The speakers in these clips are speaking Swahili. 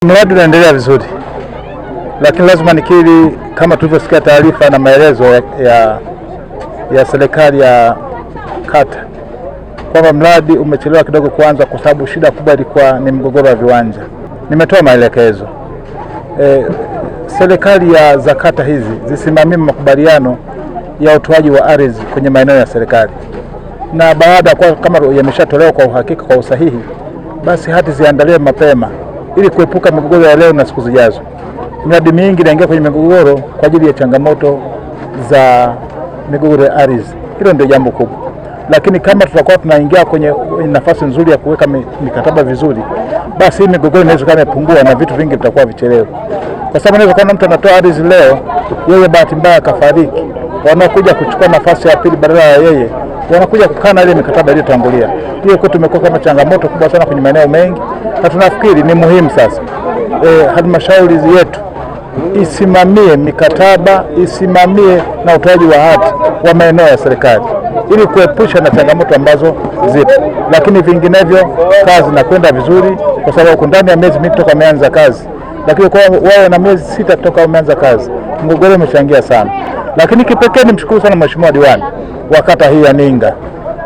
Mradi unaendelea vizuri, lakini lazima nikiri kama tulivyosikia taarifa na maelezo ya serikali ya kata kwamba mradi umechelewa kidogo kuanza kwa sababu shida kubwa ilikuwa ni mgogoro wa viwanja. Nimetoa maelekezo serikali za kata hizi zisimamie makubaliano ya utoaji wa ardhi kwenye maeneo ya serikali, na baada kwa kama yameshatolewa kwa uhakika kwa usahihi, basi hati ziandaliwe mapema ili kuepuka migogoro ya leo na siku zijazo. Miradi mingi inaingia kwenye migogoro kwa ajili ya changamoto za migogoro ya ardhi. Hilo ndio jambo kubwa. Lakini kama tutakuwa tunaingia kwenye nafasi nzuri ya kuweka mikataba vizuri, basi migogoro inaweza kama imepungua na vitu vingi vitakuwa vichelewe. Kwa sababu inaweza kuwa mtu anatoa ardhi leo, yeye bahati mbaya akafariki, wanaokuja kuchukua nafasi ya pili badala ya yeye wanakuja kukana ile mikataba iliyotangulia. Hiyo kwetu tumekuwa kama changamoto kubwa sana kwenye maeneo mengi, na tunafikiri ni muhimu sasa halmashauri yetu isimamie mikataba, isimamie na utoaji wa hati wa maeneo ya serikali ili kuepusha na changamoto ambazo zipo. Lakini vinginevyo kazi na kwenda vizuri, kwa sababu ndani ya miezi mingi toka ameanza kazi, lakini kwa wao na miezi 6 toka ameanza kazi, mgogoro umechangia sana. Lakini kipekee nimshukuru sana Mheshimiwa Diwani wa kata hii ya Ninga,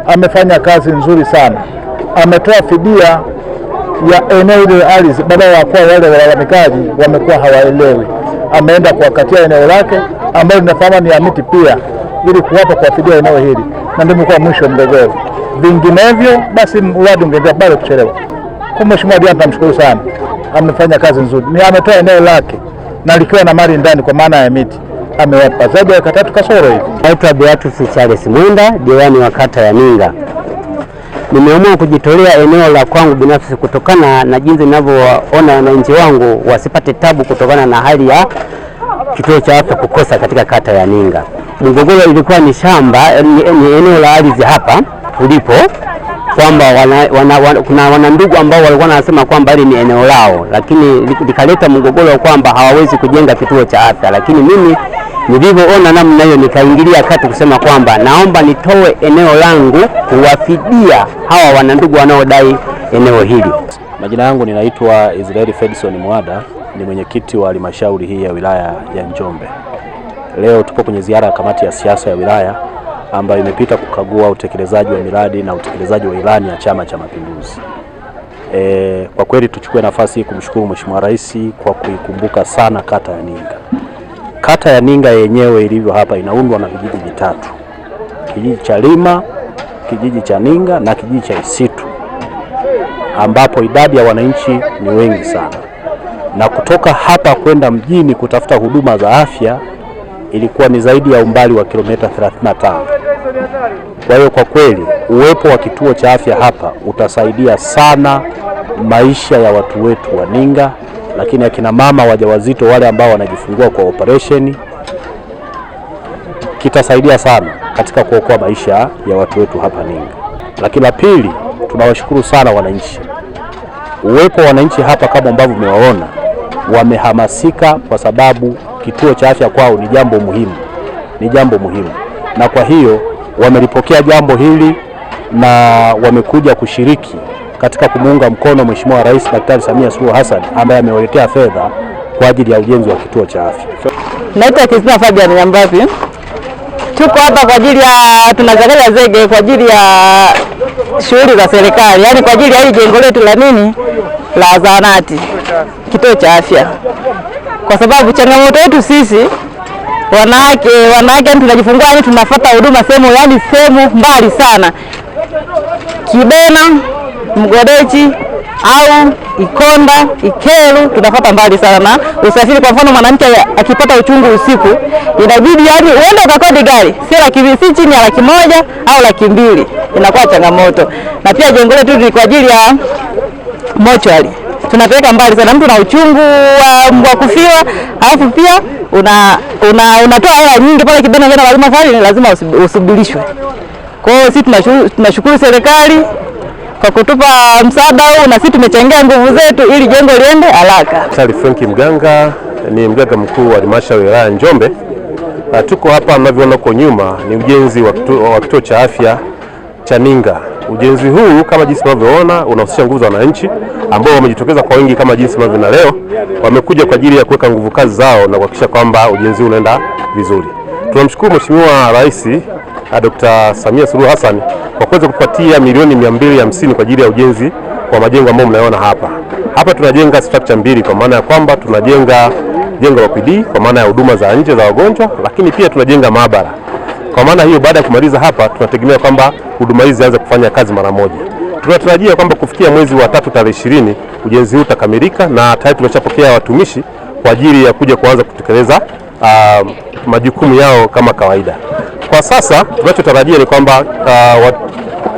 amefanya kazi nzuri sana. Ametoa fidia ya eneo ile ardhi, badala ya kuwa wale walalamikaji wamekuwa hawaelewi. Ameenda kuwakatia eneo lake ambalo linafahamu ni ya miti pia, ili kuwapa kwa fidia eneo hili, na ndio mkuu mwisho mgogoro. Vinginevyo basi mradi ungeendelea bado kuchelewa. Kwa Mheshimiwa Diwani tunamshukuru sana, amefanya kazi nzuri. Ni ametoa eneo lake na likiwa na mali ndani kwa maana ya miti, amewapa zaidi ya 3 kasoro hivi. Naitwa Beatus Charles Mwenda, diwani wa kata ya Ninga. Nimeamua kujitolea eneo la kwangu binafsi kutokana na jinsi ninavyoona wananchi wangu wasipate tabu kutokana na hali ya kituo cha afya kukosa katika kata ya Ninga. Mgogoro ilikuwa ni shamba, ni eneo la ardhi hapa tulipo, kwamba kuna wanandugu ambao walikuwa wanasema kwamba hili ni eneo lao, lakini likaleta mgogoro kwamba hawawezi kujenga kituo cha afya. Lakini mimi nilivyoona namna hiyo, nikaingilia kati kusema kwamba naomba nitoe eneo langu kuwafidia hawa wanandugu wanaodai eneo hili. Majina yangu ninaitwa Israeli Fedson Mwada, ni mwenyekiti wa halmashauri hii ya wilaya ya Njombe. Leo tupo kwenye ziara ya kamati ya siasa ya wilaya ambayo imepita kukagua utekelezaji wa miradi na utekelezaji wa ilani ya Chama cha Mapinduzi. Kwa kweli tuchukue nafasi hii kumshukuru Mheshimiwa Rais kwa kuikumbuka sana kata ya Ninga. Kata ya Ninga yenyewe ilivyo hapa inaundwa na vijiji vitatu: kijiji cha Lima, kijiji cha Ninga na kijiji cha Isitu, ambapo idadi ya wananchi ni wengi sana, na kutoka hapa kwenda mjini kutafuta huduma za afya ilikuwa ni zaidi ya umbali wa kilomita 35. Kwa hiyo kwa kweli uwepo wa kituo cha afya hapa utasaidia sana maisha ya watu wetu wa Ninga, lakini akina mama wajawazito wale ambao wanajifungua kwa operation, kitasaidia sana katika kuokoa maisha ya watu wetu hapa Ninga. Lakini la pili, tunawashukuru sana wananchi. Uwepo wa wananchi hapa kama ambavyo umewaona, wamehamasika kwa sababu kituo cha afya kwao ni jambo muhimu, na kwa hiyo wamelipokea jambo hili na wamekuja kushiriki katika kumuunga mkono Mheshimiwa Rais Daktari Samia Suluhu Hassan ambaye amewaletea fedha kwa ajili ya ujenzi wa kituo cha afya. Naitwa Kristina Fabian Nyambapi. Tuko hapa kwa ajili ya tunazagalia zege kwa ajili ya shughuli za serikali, yaani kwa ajili ya hii jengo letu la la zahanati, kituo cha afya. Kwa sababu changamoto yetu sisi wanawake tunajifungua, yani tunafuata huduma sehemu mbali sana, Kibena, Mgodechi au Ikonda, Ikelu, tunafuata mbali sana na usafiri. Kwa mfano mwanamke akipata uchungu usiku, inabidi yani uende ukakodi gari si chini ya 100,000 au 200,000, inakuwa changamoto. Na pia jengo letu ni kwa ajili ya mochwari, tunapeleka mbali sana mtu na uchungu wa kufiwa, alafu pia unatoa hela nyingi pale Kibena, lazima usubirishwe. Kwa hiyo sisi tunashukuru serikali kwa kutupa msaada huu, na sisi tumechangia nguvu zetu ili jengo liende haraka. Charles Frank Mganga ni mganga mkuu wa halmashauri ya wilaya Njombe. Tuko hapa mnavyoona kwa nyuma ni ujenzi wa kituo cha afya cha Ninga. Ujenzi huu kama jinsi tunavyoona unahusisha nguvu za wananchi ambao wamejitokeza kwa wingi kama jinsi tunavyoona leo, wamekuja kwa ajili ya kuweka nguvu kazi zao na kuhakikisha kwamba ujenzi huu unaenda vizuri. Tunamshukuru Mheshimiwa Rais Dr. Samia Suluhu Hassan kwa kuweza kupatia milioni 250 kwa ajili ya ujenzi wa majengo ambayo mnayoona hapa. Hapa tunajenga structure mbili, kwa maana ya kwamba tunajenga jengo la OPD kwa maana ya huduma za nje za wagonjwa, lakini pia tunajenga maabara. Kwa maana hiyo, baada ya kumaliza hapa, tunategemea kwamba huduma hizi zianze kufanya kazi mara moja. Tunatarajia kwamba kufikia mwezi wa 3 tarehe 20 ujenzi huu utakamilika, na tayari tumeshapokea watumishi kwa ajili ya kuja kuanza kutekeleza majukumu yao kama kawaida. Kwa sasa tunachotarajia ni kwamba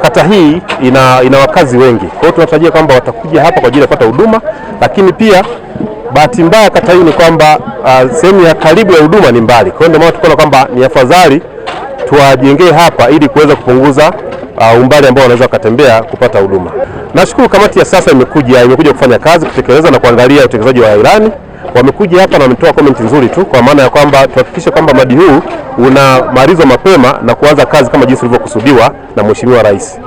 kata hii ina wakazi wengi. Kwa hiyo tunatarajia kwamba watakuja hapa kwa ajili ya kupata huduma, lakini pia bahati mbaya kata hii ni kwamba sehemu ya karibu ya huduma ni mbali. Kwa hiyo ndio maana tukaona kwamba ni afadhali tuwajengee hapa ili kuweza kupunguza umbali ambao wanaweza wakatembea kupata huduma. Nashukuru kamati ya siasa imekuja kufanya kazi, kutekeleza na kuangalia utekelezaji wa ilani. Wamekuja hapa na wametoa comment nzuri tu, kwa maana ya kwamba tuhakikishe kwamba mradi huu unamalizwa mapema na kuanza kazi kama jinsi ilivyokusudiwa na Mheshimiwa Rais.